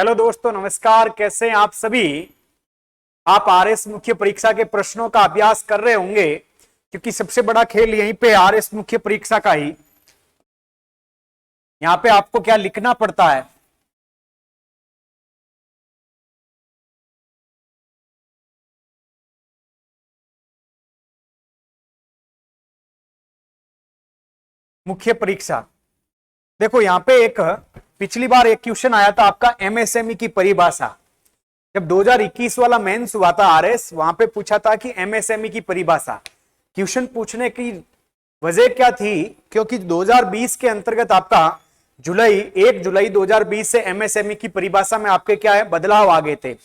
Hello दोस्तों, नमस्कार। कैसे हैं आप सभी। आप आरएस मुख्य परीक्षा के प्रश्नों का अभ्यास कर रहे होंगे, क्योंकि सबसे बड़ा खेल यहीं पे आरएस मुख्य परीक्षा का ही। यहां पे आपको क्या लिखना पड़ता है। मुख्य परीक्षा देखो, यहां पे एक पिछली बार एक क्वेश्चन आया था आपका एमएसएमई की परिभाषा। जब 2021 वाला मेंस हुआ था आरएस, वहां पे पूछा था कि एमएसएमई की परिभाषा। क्वेश्चन पूछने की वजह क्या थी, क्योंकि 2020 के अंतर्गत आपका 1 जुलाई 2020 से एमएसएमई की परिभाषा में आपके क्या है, बदलाव आ गए थे।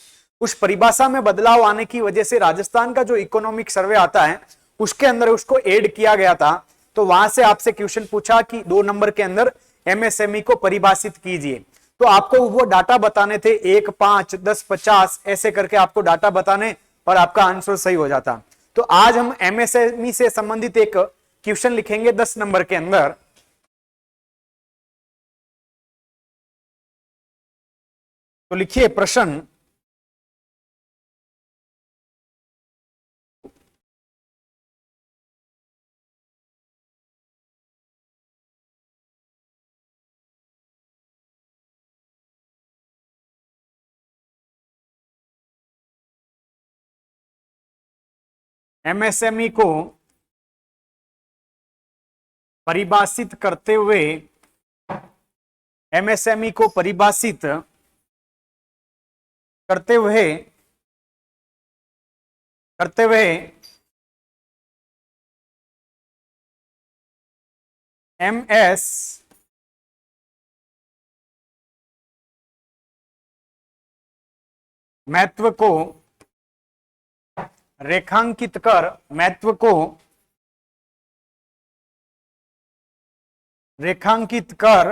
उस परिभाषा में बदलाव आने की वजह से राजस्थान का जो इकोनॉमिक सर्वे आता है उसके अंदर उसको ऐड किया गया था। तो वहां से आपसे क्वेश्चन पूछा कि 2 नंबर के अंदर एमएसएमई को परिभाषित कीजिए। तो आपको वो डाटा बताने थे, 1, 5, 10, 50 ऐसे करके आपको डाटा बताने और आपका आंसर सही हो जाता। तो आज हम एमएसएमई से संबंधित एक क्वेश्चन लिखेंगे 10 नंबर के अंदर। तो लिखिए प्रश्न। एमएसएमई को परिभाषित करते हुए, एमएसएमई को परिभाषित करते हुए एमएस महत्व को रेखांकित कर, महत्व को रेखांकित कर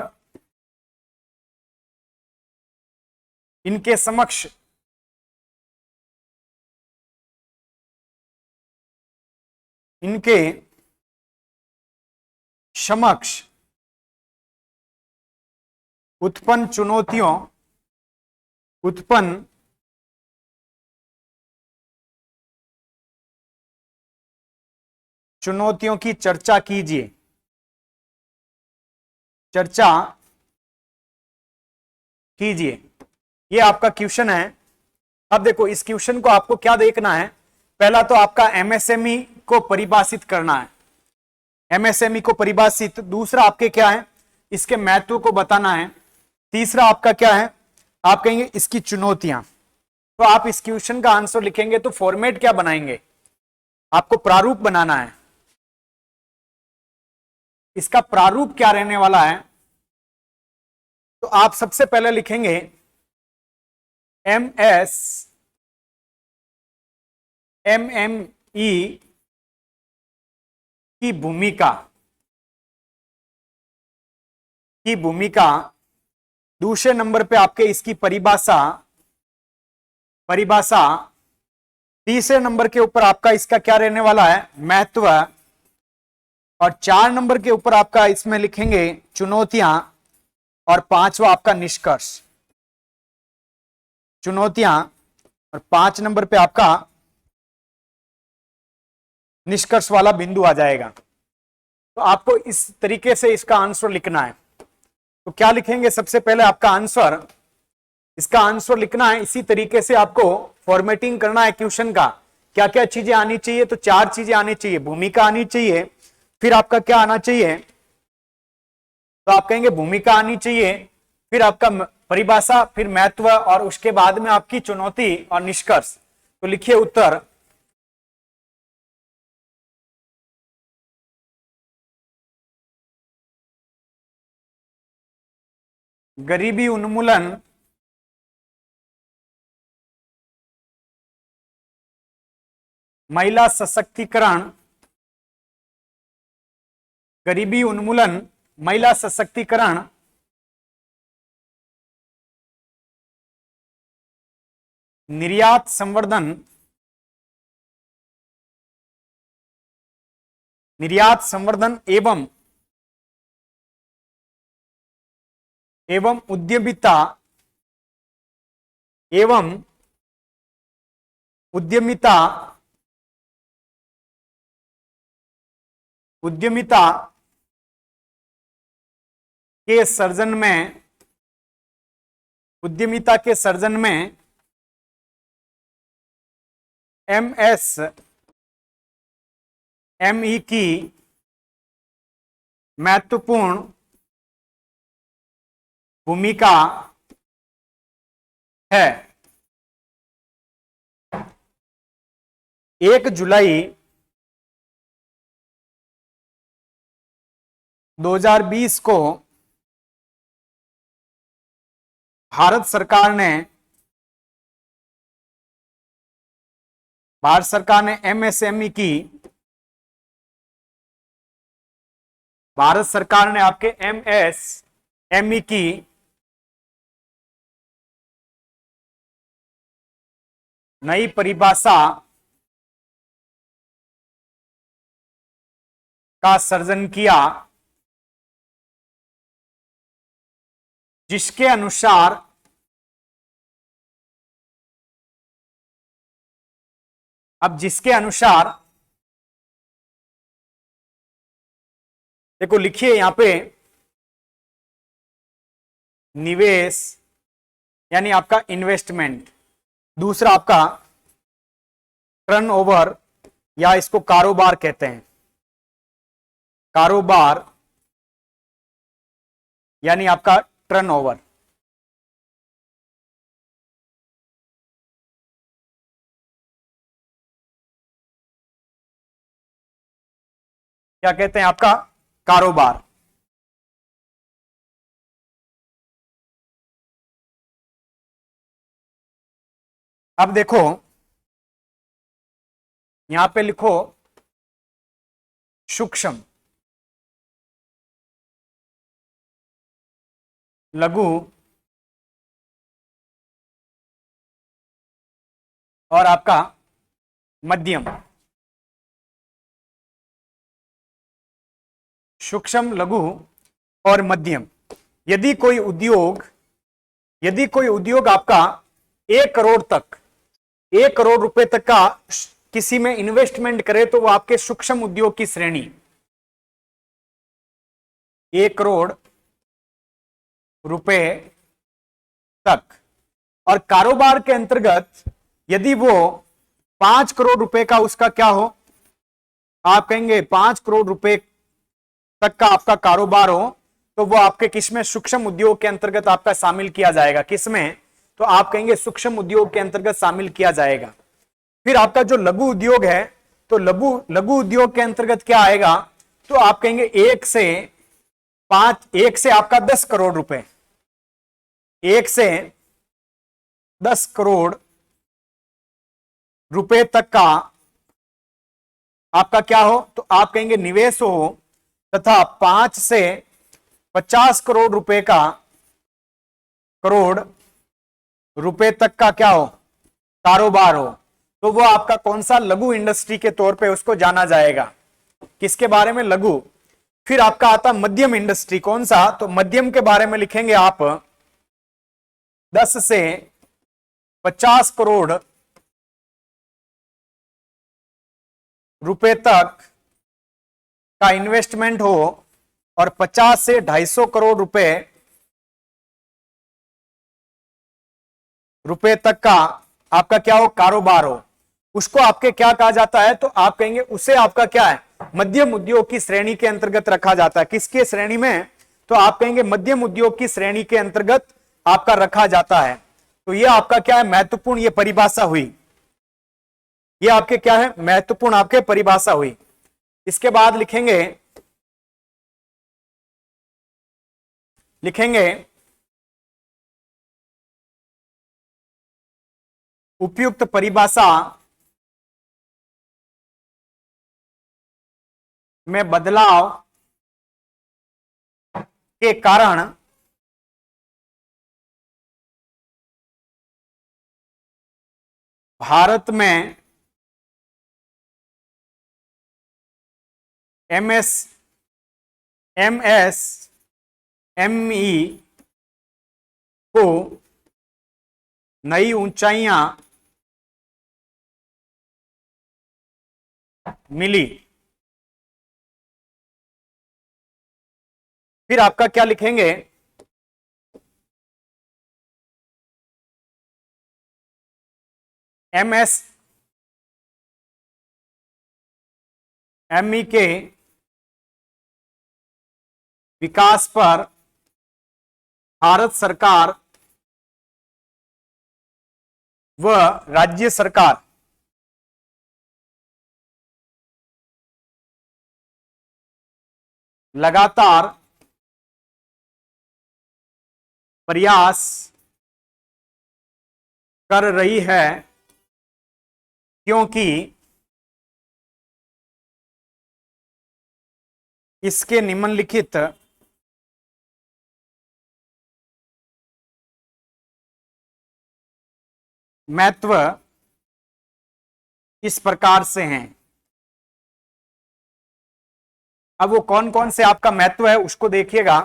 इनके समक्ष उत्पन्न चुनौतियों की चर्चा कीजिए। ये आपका क्वेश्चन है। अब देखो, इस क्वेश्चन को आपको क्या देखना है। पहला तो आपका एमएसएमई को परिभाषित करना है, एमएसएमई को परिभाषित। दूसरा आपके क्या है, इसके महत्व को बताना है। तीसरा आपका क्या है, आप कहेंगे इसकी चुनौतियां। तो आप इस क्वेश्चन का आंसर लिखेंगे तो फॉर्मेट क्या बनाएंगे, आपको प्रारूप बनाना है। इसका प्रारूप क्या रहने वाला है, तो आप सबसे पहले लिखेंगे एमएमई की भूमिका। दूसरे नंबर पे आपके इसकी परिभाषा। तीसरे नंबर के ऊपर आपका इसका क्या रहने वाला है, महत्व। और 4 नंबर के ऊपर आपका इसमें लिखेंगे चुनौतियां। और 5वां आपका निष्कर्ष। चुनौतियां और 5 नंबर पे आपका निष्कर्ष वाला बिंदु आ जाएगा। तो आपको इस तरीके से इसका आंसर लिखना है। तो क्या लिखेंगे, सबसे पहले आपका आंसर, इसका आंसर लिखना है। इसी तरीके से आपको फॉर्मेटिंग करना है क्वेश्चन का। क्या क्या चीजें आनी चाहिए, तो 4 चीजें आनी चाहिए। भूमिका आनी चाहिए, फिर आपका क्या आना चाहिए, तो आप कहेंगे भूमिका आनी चाहिए, फिर आपका परिभाषा, फिर महत्व, और उसके बाद में आपकी चुनौती और निष्कर्ष। तो लिखिए उत्तर। गरीबी उन्मूलन महिला सशक्तिकरण, गरीबी उन्मूलन महिला सशक्तिकरण, निर्यात संवर्धन, एवं उद्यमिता एवं उद्यमिता उद्यमिता के सर्जन में उद्यमिता के सर्जन में एमएसएमई की महत्वपूर्ण भूमिका है। 1 जुलाई 2020 को भारत सरकार ने एमएसएमई की भारत सरकार ने आपके एमएसएमई की नई परिभाषा का सर्जन किया, जिसके अनुसार देखो लिखिए यहां पे निवेश यानी आपका इन्वेस्टमेंट, दूसरा आपका टर्नओवर या इसको कारोबार कहते हैं, कारोबार यानी आपका टर्नओवर। क्या कहते हैं आपका कारोबार। अब देखो यहां पे लिखो सूक्ष्म लघु और आपका मध्यम। सूक्ष्म लघु और मध्यम। यदि कोई उद्योग आपका 1 करोड़ रुपए तक का किसी में इन्वेस्टमेंट करे तो वो आपके सूक्ष्म उद्योग की श्रेणी, 1 करोड़ रुपए तक। और कारोबार के अंतर्गत यदि वो 5 करोड़ रुपए का उसका क्या हो, आप कहेंगे 5 करोड़ रुपए तक का आपका कारोबार हो तो वो आपके किसमें, सूक्ष्म उद्योग के अंतर्गत आपका शामिल किया जाएगा। किसमें, तो आप कहेंगे सूक्ष्म उद्योग के अंतर्गत शामिल किया जाएगा। फिर आपका जो लघु उद्योग है तो लघु उद्योग के अंतर्गत क्या आएगा, तो आप कहेंगे 1 से आपका 10 करोड़ रुपए, 1 से 10 करोड़ रुपए तक का आपका क्या हो, तो आप कहेंगे निवेश हो, तथा 5 से 50 करोड़ रुपए तक का क्या हो, कारोबार हो, तो वो आपका कौन सा, लघु इंडस्ट्री के तौर पे उसको जाना जाएगा। किसके बारे में, लघु। फिर आपका आता मध्यम इंडस्ट्री, कौन सा, तो मध्यम के बारे में लिखेंगे आप 10 से 50 करोड़ रुपए तक का इन्वेस्टमेंट हो और 50 से 250 करोड़ रुपए तक का आपका क्या हो, कारोबार हो। उसको आपके क्या कहा जाता है, तो आप कहेंगे उसे आपका क्या है, मध्यम उद्योग की श्रेणी के अंतर्गत रखा जाता है। किसके श्रेणी में, तो आप कहेंगे मध्यम उद्योग की श्रेणी के अंतर्गत आपका रखा जाता है। तो ये आपका क्या है, महत्वपूर्ण ये परिभाषा हुई, ये आपके क्या है, महत्वपूर्ण आपके परिभाषा हुई। इसके बाद लिखेंगे उपयुक्त परिभाषा में बदलाव के कारण भारत में एमएसएमई को नई ऊंचाइयां मिली। फिर आपका क्या लिखेंगे, एमएसएमई के विकास पर भारत सरकार व राज्य सरकार लगातार प्रयास कर रही है, क्योंकि इसके निम्नलिखित महत्व इस प्रकार से हैं। अब वो कौन कौन से आपका महत्व है उसको देखिएगा।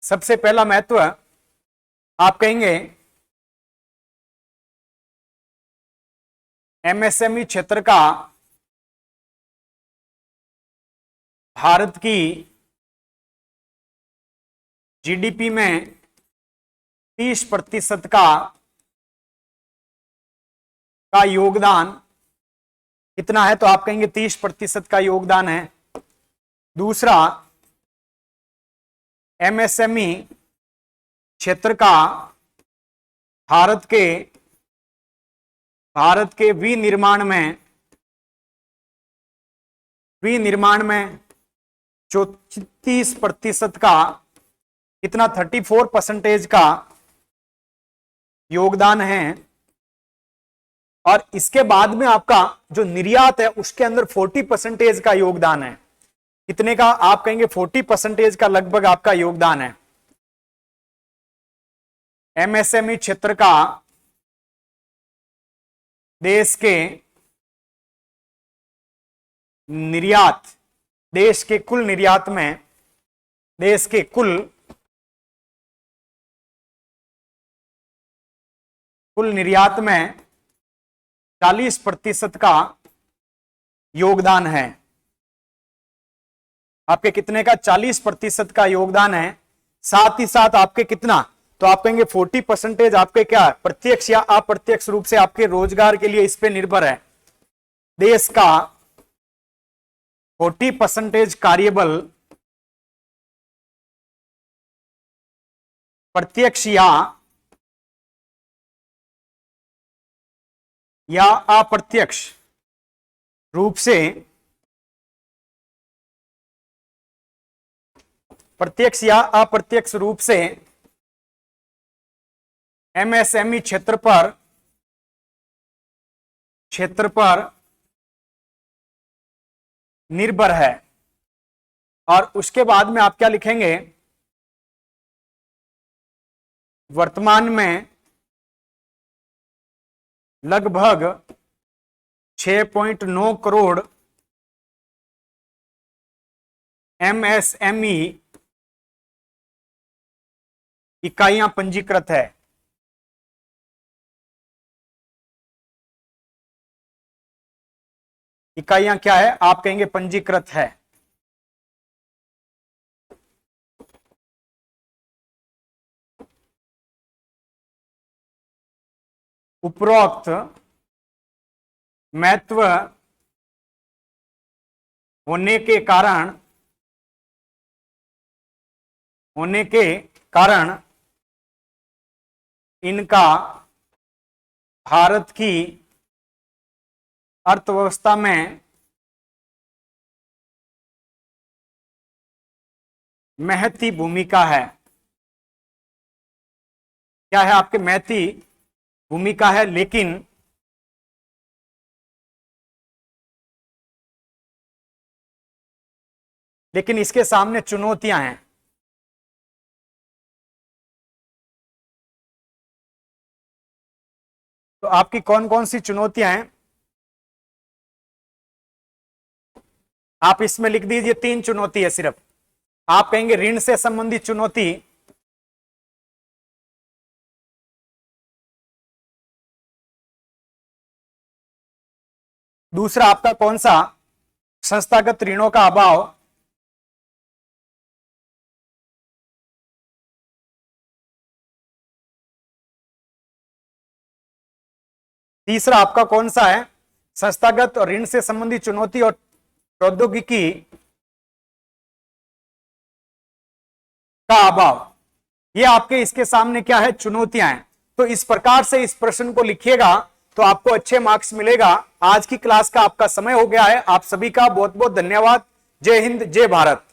सबसे पहला महत्व आप कहेंगे एमएसएमई क्षेत्र का भारत की जीडीपी में 30% का योगदान कितना है, तो आप कहेंगे 30% का योगदान है। दूसरा, एमएसएमई क्षेत्र का भारत के विनिर्माण में 34% का कितना 34% का योगदान है। और इसके बाद में आपका जो निर्यात है उसके अंदर 40% का योगदान है। कितने का, आप कहेंगे 40% का लगभग आपका योगदान है। एमएसएमई क्षेत्र का देश के निर्यात, देश के कुल निर्यात में, देश के कुल निर्यात में 40% का योगदान है। आपके कितने का, 40% का योगदान है। साथ ही साथ आपके कितना, तो आप कहेंगे 40% आपके क्या प्रत्यक्ष या अप्रत्यक्ष रूप से आपके रोजगार के लिए इस पे निर्भर है। देश का 40% कार्यबल प्रत्यक्ष या अप्रत्यक्ष रूप से, प्रत्यक्ष या अप्रत्यक्ष रूप से एमएसएमई क्षेत्र पर निर्भर है। और उसके बाद में आप क्या लिखेंगे, वर्तमान में लगभग 6.9 करोड़ एमएसएमई इकाइयां पंजीकृत है। इकाइयां क्या है, आप कहेंगे पंजीकृत है। उपरोक्त महत्व होने के कारण इनका भारत की अर्थव्यवस्था में महती भूमिका है। क्या है आपके, महती भूमिका है। लेकिन इसके सामने चुनौतियां हैं। तो आपकी कौन कौन सी चुनौतियां हैं, आप इसमें लिख दीजिए। 3 चुनौती है सिर्फ। आप कहेंगे ऋण से संबंधित चुनौती, दूसरा आपका कौन सा, संस्थागत ऋणों का अभाव। तीसरा आपका कौन सा है, संस्थागत और ऋण से संबंधित चुनौती और प्रौद्योगिकी का अभाव। ये आपके इसके सामने क्या है, चुनौतियां हैं। तो इस प्रकार से इस प्रश्न को लिखिएगा तो आपको अच्छे मार्क्स मिलेगा। आज की क्लास का आपका समय हो गया है। आप सभी का बहुत बहुत धन्यवाद। जय हिंद, जय भारत।